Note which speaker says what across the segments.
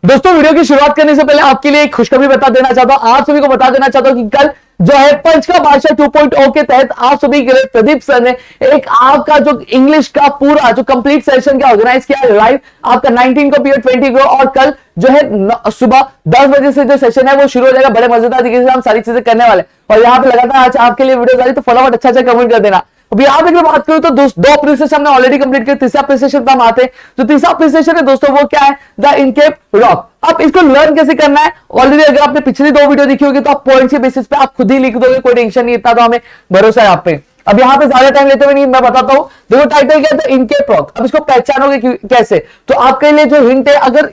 Speaker 1: दोस्तों वीडियो की शुरुआत करने से पहले आपके लिए एक खुशखबरी बता देना चाहता हूं, आप सभी को बता देना चाहता हूं कि कल जो है पंच का बादशाह 2.0 के तहत आप सभी के लिए प्रदीप सर ने एक आपका जो इंग्लिश का पूरा जो कंप्लीट सेशन क्या ऑर्गेनाइज किया है लाइव आपका 19 को पीरियड 20 को, और कल जो है सुबह 10 बजे से जो सेशन है वो शुरू हो जाएगा। बड़े मजेदार तरीके से हम सारी चीजें करने वाले और यहाँ पे लगातार आज आपके लिए वीडियो जारी, तो फटाफट अच्छा कमेंट कर देना। अभी यहाँ पे बात करूं तो दो अप्रिसिएशन हमने ऑलरेडी कंप्लीट किया, तीसरा अप्रिसिएशन पर हम आते हैं। जो तीसरा अप्रिसिएशन है दोस्तों वो क्या है, द इनकेप रॉक। अब इसको लर्न कैसे करना है, ऑलरेडी अगर आपने पिछली दो वीडियो देखी होगी तो आप पॉइंट के बेसिस पे आप खुद ही लिख दोगे, कोई टेंशन नहीं, इतना तो हमें भरोसा है आप पे। अब यहाँ पे ज्यादा टाइम लेते हुए नहीं मैं बताता हूं। देखो टाइटल क्या है, इनकेप रॉक। अब इसको पहचानोगे कैसे, तो आपके लिए जो हिंट है, अगर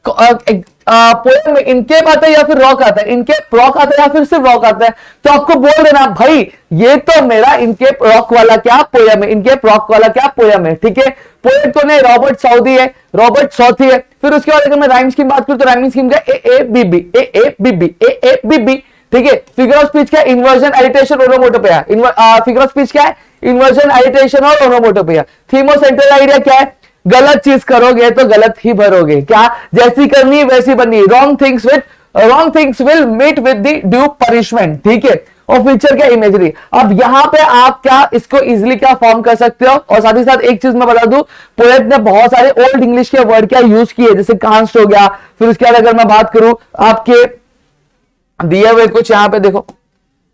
Speaker 1: पोएम में इनकेप आता है या फिर रॉक आता है, इनकेप रॉक आता है या फिर सिर्फ रॉक आता है, तो आपको बोल देना भाई ये तो मेरा इनकेप रॉक वाला क्या पोएम है, इनकेप रॉक वाला क्या पोएम है। ठीक है, पोएट कौन है, रॉबर्ट साउथी है, रॉबर्ट साउथी है। फिर उसके बाद अगर मैं राइम स्कीम बात करूं तो राइमिंग स्कीम क्या, A A B B A A B B A A B B. ठीक है, फिगर ऑफ स्पीच क्या, inversion alliteration onomatopoeia. Figure of speech क्या है, इन्वर्जन एडिटेशन और ओनोमोटोपोइया। थीम और सेंट्रल आइडिया क्या है, गलत चीज करोगे तो गलत ही भरोगे, क्या जैसी करनी वैसी बननी, wrong things will meet with the due punishment. ठीक है, और फ्यूचर क्या, इमेजरी। अब यहां पे आप क्या इसको इजीली क्या फॉर्म कर सकते हो। और साथ ही साथ एक चीज मैं बता दूं, पोएट ने बहुत सारे ओल्ड इंग्लिश के वर्ड क्या यूज किए, जैसे कांस्ट हो गया। फिर उसके बाद अगर मैं बात करूं आपके दिए हुए कुछ यहाँ पे देखो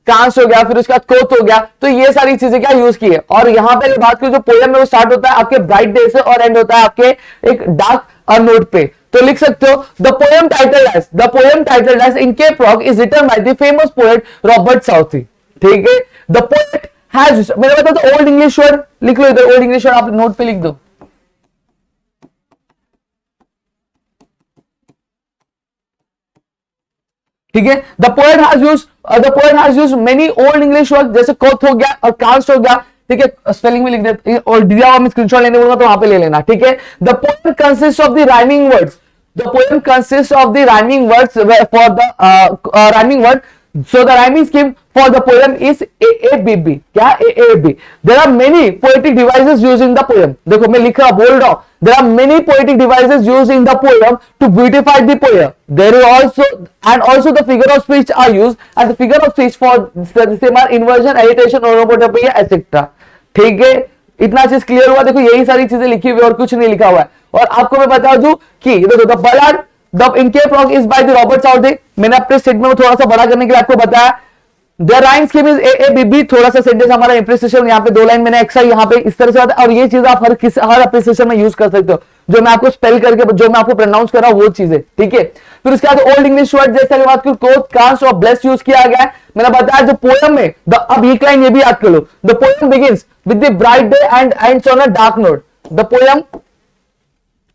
Speaker 1: कांस हो गया, फिर उसका कोत हो गया, तो ये सारी चीजें क्या यूज की है। और यहां पे बात करूं जो पोएम में वो स्टार्ट होता है आपके ब्राइट डे से और एंड होता है आपके एक डार्क नोट पे, तो लिख सकते हो the poem title as Inchcape Rock is written by the famous poet Robert Southey. ठीक है, द पोएट हैज, मैंने बताया तो ओल्ड इंग्लिश वर्ड लिख लो इधर, ओल्ड इंग्लिश वर्ड आप नोट पे लिख दो। ठीक है, the poet has used many old English word, जैसे कोथ हो गया और कास्ट हो गया। ठीक है, स्पेलिंग में लिख देते और दिया हुआ मैं स्क्रीनशॉट लेने बोलूंगा तो वहां पे ले लेना। ठीक है, the poem consist of the rhyming words, for the rhyming word, so the rhyming scheme for the poem is AABB। क्या AAB? There are many poetic devices used in the poem। देखो मैं लिख रहा बोल रहा हूं, there are many poetic devices used in the poem to beautify the poem। There is also the figure of speech are used, and the figure of speech for the same are inversion, alliteration, onomatopoeia, etc। ठीक है, इतना चीज clear हुआ। देखो यही सारी चीजें लिखी हुई और कुछ नहीं लिखा हुआ है। और आपको मैं बता दूं कि देखो the ballad the Inchcape Rock is by the Robert Southey. मैंने अपने स्टेटमेंट को थोड़ा सा बड़ा करने के लिए आपको बताया। The rhyme scheme is AABB। थोड़ा सा सेंटेंस हमारा एप्रिसिएशन यहाँ पे 2 लाइन मैंने एक्स्ट्रा यहाँ पे इस तरह से आता है, और ये चीज आप हर एप्रिसिएशन में यूज कर सकते हो, जो मैं आपको स्पेल करके जो मैं आपको प्रोनाउंस कर रहा हूं वो चीजें। ठीक है, फिर उसके बाद ओल्ड इंग्लिश वर्ड जैसे बात करूं कोथ, कास्ट और ब्लेस यूज किया गया है। मैंने बताया जो पोएम में अब एक लाइन ये भी याद कर लो, the poem begins with the bright day and ends on a dark note. The poem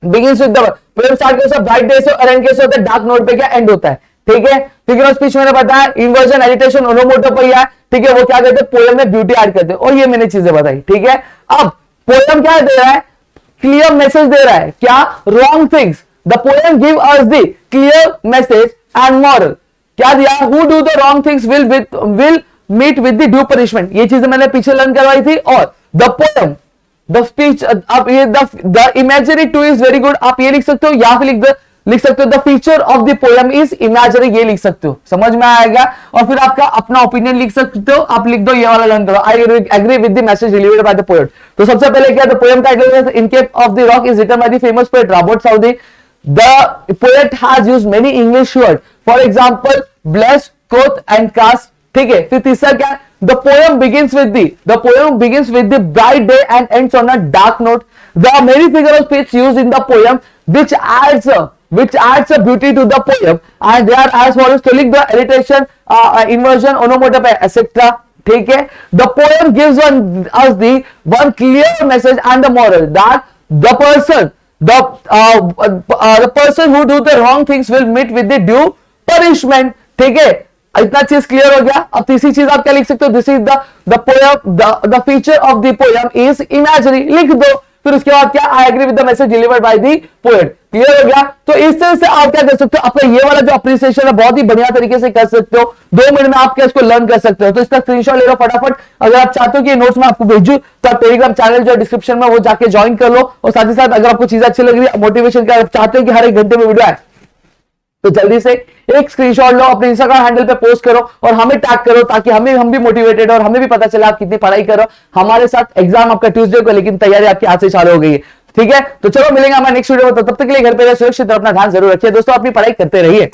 Speaker 1: begins with the poem start कैसे ब्राइट डे से और एंड कैसे होता है डार्क नोट पे क्या एंड होता है। ठीक है, फिगर ऑफ स्पीच मैंने बताया इन्वर्जन एडिटेशन ओनोमोटोपोइया। ठीक है, वो क्या कहते हैं पोएम में ब्यूटी ऐड करते हैं, और ये मैंने चीजें बताई। ठीक है, अब पोएम क्या दे रहा है, क्लियर मैसेज दे रहा है, क्या wrong things. The poem give us the clear message and moral. क्या दिया, who do the wrong things will meet with the due punishment. ये चीजें मैंने पीछे लर्न करवाई थी। और द पोएम द स्पीच, आप ये the imagery two is very good, आप ये लिख सकते हो, या फिर लिख सकते हो the feature of the poem is imagery, ये लिख सकते हो, समझ में आएगा। और फिर आपका अपना ओपिनियन लिख सकते हो, आप लिख दो ये वाला लर्न करो, I agree with the message delivered by the poet. तो सबसे पहले क्या, the poem title is Inchcape of the rock is written by the famous poet Robert Southey. The poet has used many English word, for example bless, quoth and cast. ठीक है, फिर तीसरा क्या, the poem begins with the bright day and ends on a dark note। There are many figure of speech used in the poem which adds a beauty to the poem, and they are as follows। तो लिख दो alliteration, inversion, onomatopoeia, etc। ठीक है, the poem gives us the one clear message and the moral that the person who do the wrong things will meet with the due punishment। ठीक है, इतना चीज clear हो गया। अब तीसरी चीज आप क्या लिख सकते हो, this is the poem the feature of the poem is imagery, लिख दो। फिर उसके बाद क्या, I agree with the message delivered by the poet. Clear हो गया। तो इस तरह से आप क्या कर सकते हो, आपका ये वाला जो अप्रिसिएशन है बहुत ही बढ़िया तरीके से कर सकते हो, 2 मिनट में आप क्या इसको लर्न कर सकते हो। तो इसका स्क्रीनशॉट ले लो फटाफट। अगर आप चाहते हो कि ये नोट्स मैं आपको भेजूं तो आप टेलीग्राम चैनल जो डिस्क्रिप्शन में वो जाके ज्वाइन कर लो। और साथ ही साथ अगर आपको चीजें अच्छी लग रही है, मोटिवेशन का चाहते हो कि हर एक घंटे में वीडियो आए, तो जल्दी से एक स्क्रीनशॉट लो, अपने इंस्टाग्राम हैंडल पे पोस्ट करो और हमें टैग करो, ताकि हम भी मोटिवेटेड और हमें भी पता चला आप कितनी पढ़ाई करो। हमारे साथ एग्जाम आपका ट्यूसडे को, लेकिन तैयारी आपकी आज से चालू हो गई है। ठीक है, तो चलो मिलेंगे हमारे नेक्स्ट वीडियो में, तो तब तक के लिए घर पे रहिए सुरक्षित और अपना ध्यान जरूर रखिए दोस्तों, अपनी पढ़ाई करते रहिए।